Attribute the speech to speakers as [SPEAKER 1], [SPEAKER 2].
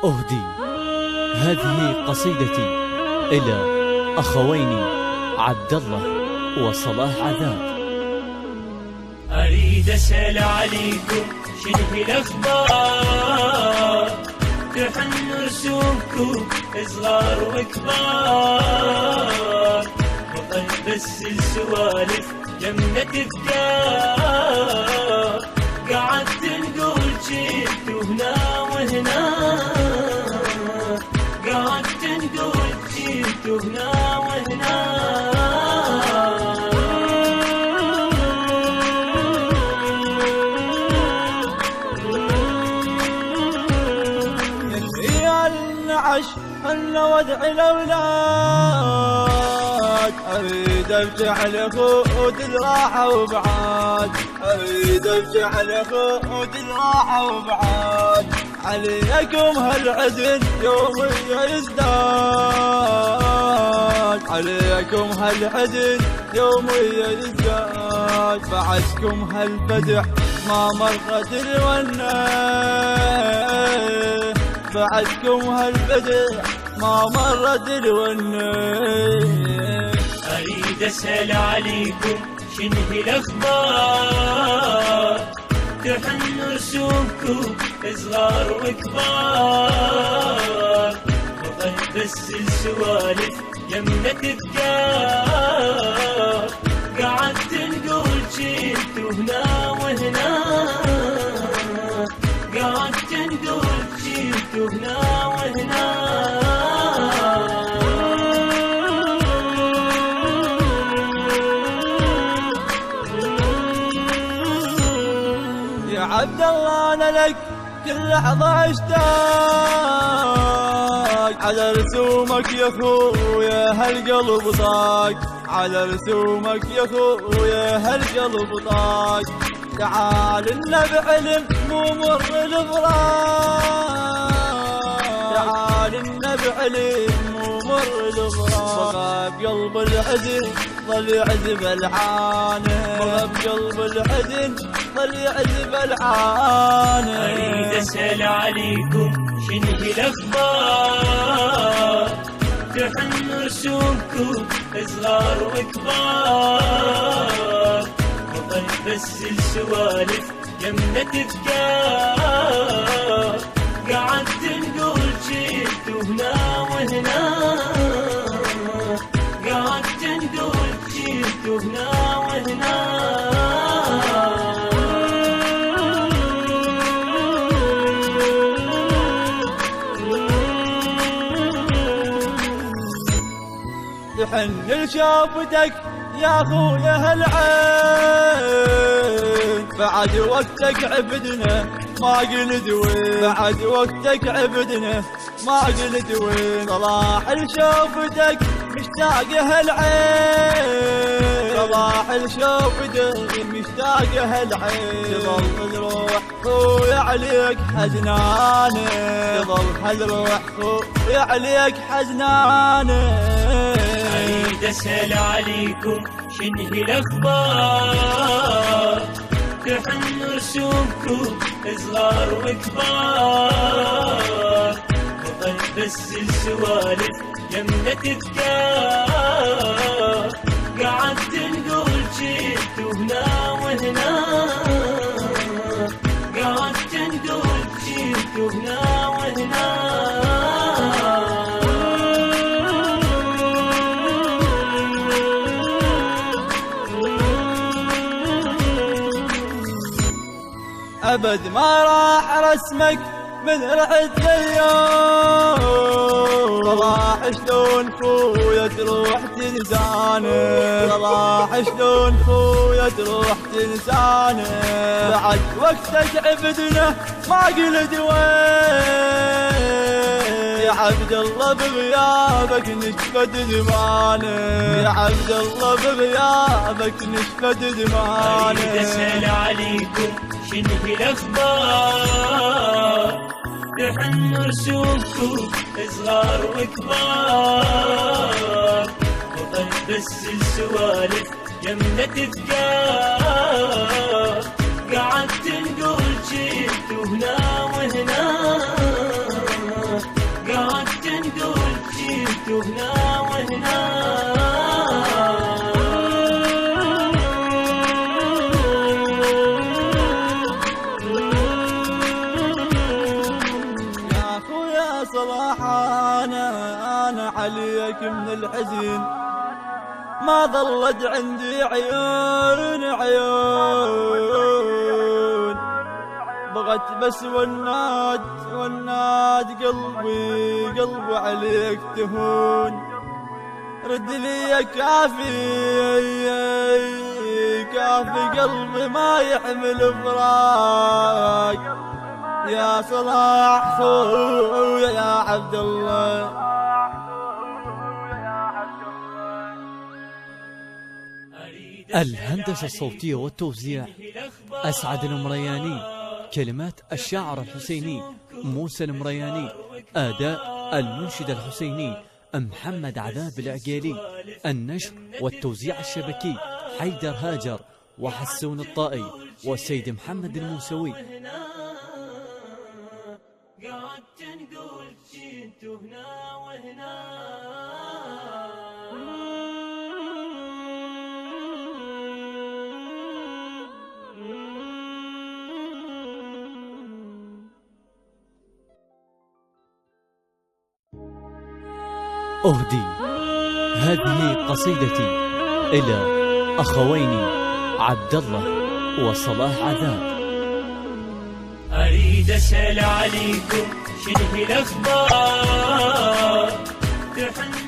[SPEAKER 1] أهدي هذه قصيدتي إلى أخوين عبد الله وصلاح عذاب.
[SPEAKER 2] أريد أسأل عليكم شنو الأخبار، تحن رسومكم صغار وكبار، وقد بس السوالف لما تذكار، قعدت نقول جيت هنا وهنا، قعدت نقول جيت هنا وهنا.
[SPEAKER 3] أنا وادعي الأولاد، أريد أرجع لخود الراحة وبعاد، أريد أرجع لخود الراحة وبعاد. عليكم هالعزل يومي يزداد، عليكم هالعزل يومي يزداد. بعدكم هالبدع ما مرت الونة، بعدكم هالبدع ما مرت الونة.
[SPEAKER 2] أريد أسأل عليكم شنو الأخبار، تحن رسومكم صغار وكبار، وقد بس السوالف يمنا تذكار، قعدت نقول جيت هنا وهنا، قعدت نقول جيت هنا وهنا.
[SPEAKER 3] يا عبد الله أنا لك كل لحظة اشتاق، على رسومك يا خويا هالقلب طاق، على رسومك يا خويا هالقلب طاق. تعال لنا بعلم مو مر الفراق، تعال لنا بعلم مو مر الفراق. بغى بقلب الحزن ظل يعذب العانه، بغى بقلب الحزن ظل يعذب العانه.
[SPEAKER 2] أريد أسأل عليكم شنو الأخبار، تحن رسومكم صغار وكبار، وقد بس السوالف يمنا تذكار، قعدت نقول جيت هنا وهنا، قعدت نقول جيت هنا وهنا.
[SPEAKER 3] تحن لشوفتك يا خويا هالعين، بعد وقتك عبدنا ما قلت وين، بعد وقتك عبدنا ما قلت وين. صلاح لشوفتك مشتاق هالعين، صلاح لشوفتك مشتاق هالعين. تظل الروح خويا عليك حزنانه، تظل هالروح خويا عليك حزنانه.
[SPEAKER 2] أريد أسأل عليكم شنو الأخبار، تحن رسومكم صغار وكبار، وقد بس السوالف يمنا تذكار، قعدت نقول جيت هنا وهنا، قعدت نقول جيت هنا وهنا.
[SPEAKER 3] أبد ما راح رسمك من رحت اليوم. صلاح شلون خويا تروح تنسانه، صلاح شلون خويا تروح تنسانه. بعد وقتك عبدنا ما قلت وين، يا عبد الله بغيابك نشفت دمانه، يا عبد الله بغيابك نشفت دمانه.
[SPEAKER 2] أريد أسأل عليكم شنو الأخبار، تحن رسومكم صغار وكبار، وقد بس السوالف يمنا تذكار، قعدت نقول جيت هنا وهنا، هنا وهنا.
[SPEAKER 3] يا خويا صلاح أنا عليك من الحزن ما ظلت عندي عيون بغت بس وناد قلبي عليك تهون. رد لي يا كافي قلبي ما يحمل فراق. يا صلاح خويا يا عبد الله.
[SPEAKER 1] الهندسة الصوتية والتوزيع أسعد المرياني. كلمات الشاعر الحسيني موسى المرياني. أداء المنشد الحسيني محمد عذاب العقيلي. النشر والتوزيع الشبكي حيدر هاجر وحسون الطائي والسيد محمد الموسوي.
[SPEAKER 2] قعدت نقول جيتوا هنا وهنا.
[SPEAKER 1] أهدي هذه قصيدتي إلى أخويني عبد الله وصلاح عذاب.
[SPEAKER 2] أريد أسأل عليكم شنو الأخبار؟ تحن